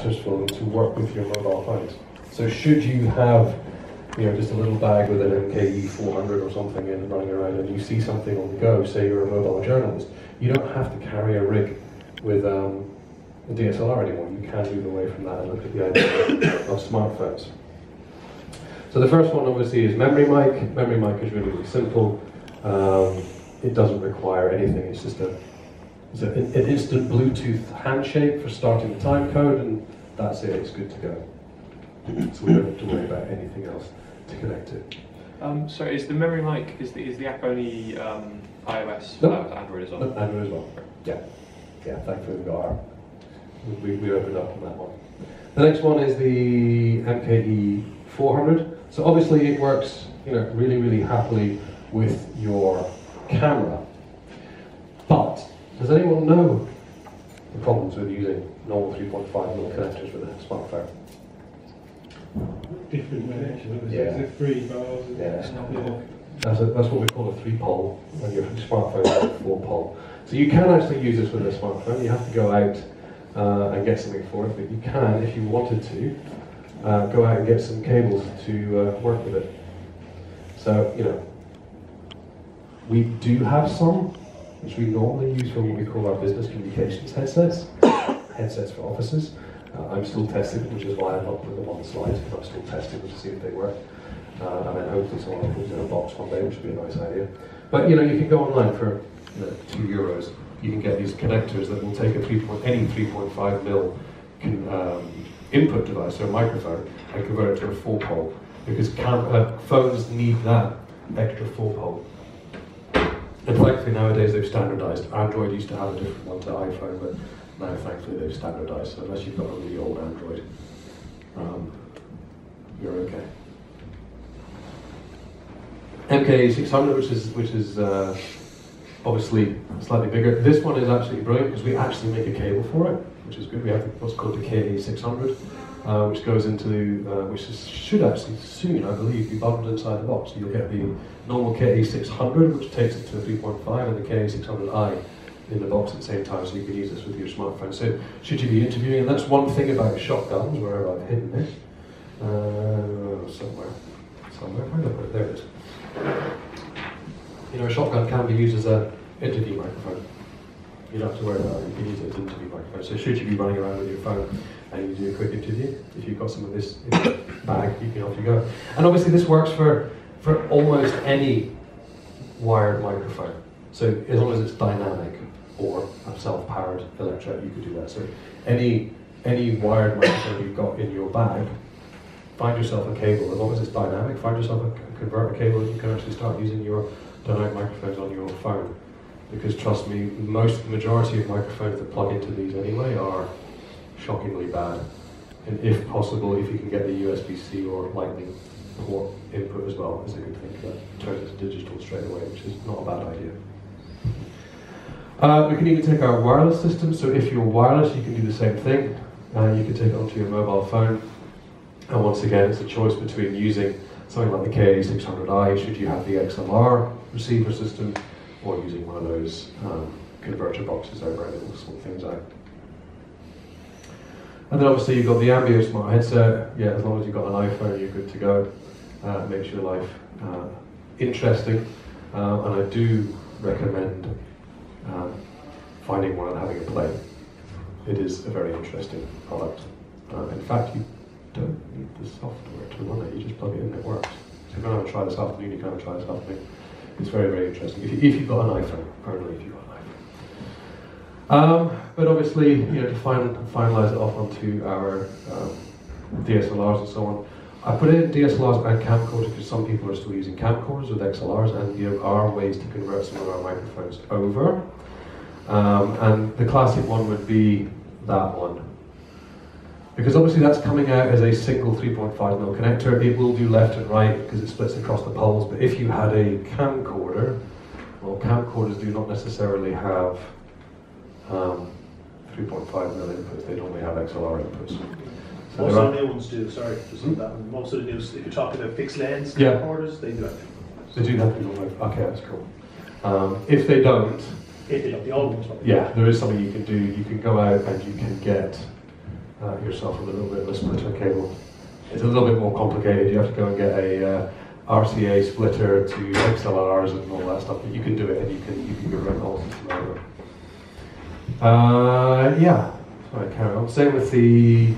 connectors for them to work with your mobile phones. So should you have, just a little bag with an MKE 400 or something in running around, and you see something on the go, say you're a mobile journalist, you don't have to carry a rig with a DSLR anymore. You can move away from that and look at the idea of smartphones. So the first one obviously is Memory Mic. Memory Mic is really, really simple. It doesn't require anything. It's just an instant Bluetooth handshake for starting the time code, and that's it. It's good to go. So we don't have to worry about anything else to connect it. So is the Memory Mic, is the app only iOS? No. Android as well? No, Android as well. Yeah. Yeah, thankfully we opened up on that one. The next one is the MKE 400. So obviously it works, really, really happily with your camera. But does anyone know the problems with using normal 3.5mm connectors with a smartphone? Different connections. Yeah. Is it 3 bars? Yeah. That's what we call a 3-pole, and your smartphone is a 4-pole. So you can actually use this with a smartphone. You have to go out and get something for it, but you can, if you wanted to, go out and get some cables to work with it. So, we do have some, which we normally use for what we call our business communications headsets, headsets for offices. I'm still testing, which is why I'm not putting them on the slides, because I'm still testing them to see if they work. And then hopefully someone will put it in a box one day, which would be a nice idea. But you can go online for €2. You can get these connectors that will take any 3.5mm input device, or a microphone, and convert it to a 4-pole, because phones need that extra 4-pole. And thankfully nowadays they've standardized. Android used to have a different one to iPhone, but now thankfully they've standardized, so unless you've got a really old Android, you're okay. MK600, which is obviously slightly bigger. This one is absolutely brilliant because we actually make a cable for it, which is good. We have what's called the KA600, which goes into, should actually soon, I believe, be bundled inside the box. So you'll get the normal KA600, which takes it to a 3.5, and the KA600i in the box at the same time, so you can use this with your smartphone. So should you be interviewing, and that's one thing about shotguns, wherever I've hidden it, somewhere, find out where, there it is. A shotgun can be used as an interview microphone. You don't have to worry about it, you can use it as an interview microphone. So should you be running around with your phone and you do a quick interview, if you've got some of this in your bag, you can off you go. And obviously this works for almost any wired microphone. So as long as it's dynamic or a self-powered electret, you could do that. So any wired microphone you've got in your bag, find yourself a cable. As long as it's dynamic, find yourself a converter cable, and you can actually start using your dynamic microphones on your phone. Because trust me, the majority of microphones that plug into these anyway are shockingly bad. And if possible, if you can get the USB-C or Lightning port input as well, is a good thing. That turns it to digital straight away, which is not a bad idea. We can even take our wireless system. So if you're wireless, you can do the same thing. You can take it onto your mobile phone. And once again, it's a choice between using something like the KA600i, should you have the XLR receiver system, or using one of those converter boxes over and it will sort things out. And then obviously you've got the Ambeo Smart Headset. Yeah, as long as you've got an iPhone, you're good to go. It makes your life interesting. And I do recommend finding one and having a play. It is a very interesting product. In fact, you don't need the software to run it, you just plug it in and it works. So if you want to try this afternoon, you can have a try this afternoon. It's very, very interesting. If you've got an iPhone, apparently if you've got an iPhone. But obviously, to finalize it off onto our DSLRs and so on, I put in DSLRs and camcorders because some people are still using camcorders with XLRs, and there are ways to convert some of our microphones over. And the classic one would be that one. Because obviously that's coming out as a single 3.5mm connector. It will do left and right because it splits across the poles, but if you had a camcorder, well, camcorders do not necessarily have 3.5mm inputs, they normally have XLR inputs. So most of the new ones do, sorry, just on that one. Most of the new, if you're talking about fixed lens camcorders, they do have 3.5. They do have 3.5, okay, that's cool. If they don't, the old ones probably. yeah, there is something you can do. You can go out and you can get yourself with a little bit of a splitter cable. It's a little bit more complicated. You have to go and get a RCA splitter to XLRs and all that stuff, but you can do it, and you can go run the whole system over. Yeah, sorry, carry on. Same with the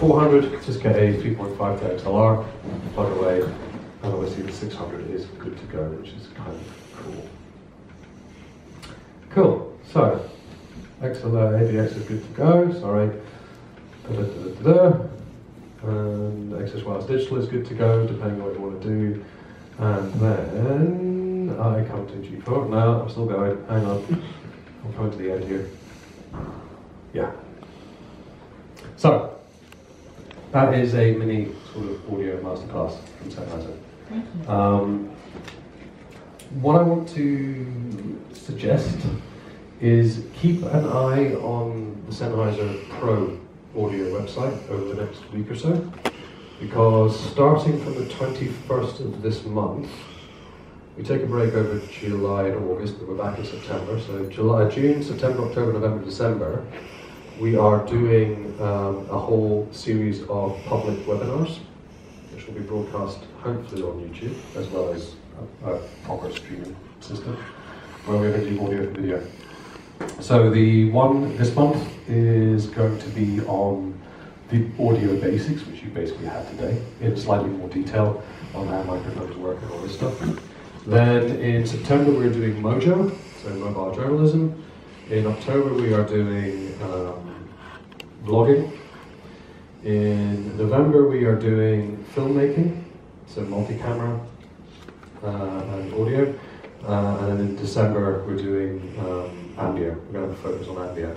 400, just get a 3.5 to XLR, plug away, and obviously the 600 is good to go, which is kind of cool. Cool, so XLR AVX is good to go, sorry. And Access Wireless Digital is good to go, depending on what you want to do. And then I come to G4. No, I'm still going. Hang on. I'm coming to the end here. Yeah. So, that is a mini sort of audio masterclass from Sennheiser. Thank you. What I want to suggest is keep an eye on the Sennheiser Pro audio website over the next week or so, because starting from the 21st of this month, we take a break over July and August, but we're back in September. So June, September, October, November, December, we are doing a whole series of public webinars, which will be broadcast hopefully on YouTube, as well as a proper streaming system, where we're going to do audio and video. So the one this month is going to be on the audio basics, which you basically have today, in slightly more detail on how microphones work and all this stuff. Then in September we're doing Mojo, so mobile journalism. In October we are doing vlogging. In November we are doing filmmaking, so multi-camera and audio. And then in December we're doing Ambia. We're going to have a focus on Ambia.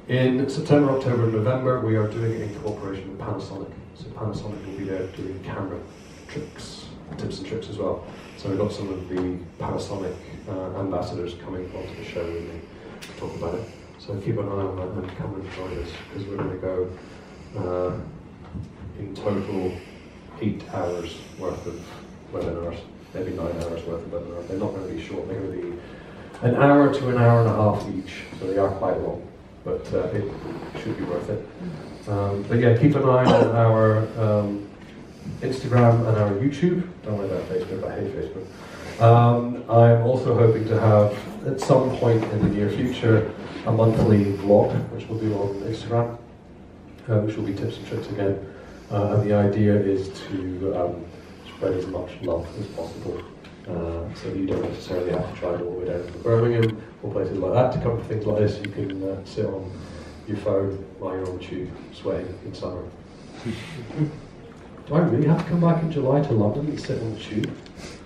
In September, October, and November we are doing it in cooperation with Panasonic. So Panasonic will be there doing camera tricks, tips and tricks as well. So we've got some of the Panasonic ambassadors coming onto the show with me to talk about it. So keep an eye on that and come and join us, because we're going to go in total 8 hours worth of webinars. Maybe 9 hours worth of webinars. They're not going to be short. They're going to be an hour to an hour and a half each, so they are quite long, but it should be worth it. But yeah, keep an eye on our Instagram and our YouTube. Don't worry about Facebook, I hate Facebook. I'm also hoping to have, at some point in the near future, a monthly vlog, which will be on Instagram, which will be tips and tricks again. And the idea is to spread as much love as possible, so that you don't necessarily have to drive all the way down to Birmingham or places like that to come to things like this. You can sit on your phone while you're on the tube, sweating in summer. Do I really have to come back in July to London and sit on the tube?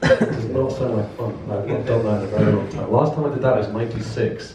Does not sound like fun. I've not done that in a very long time. Last time I did that was '96.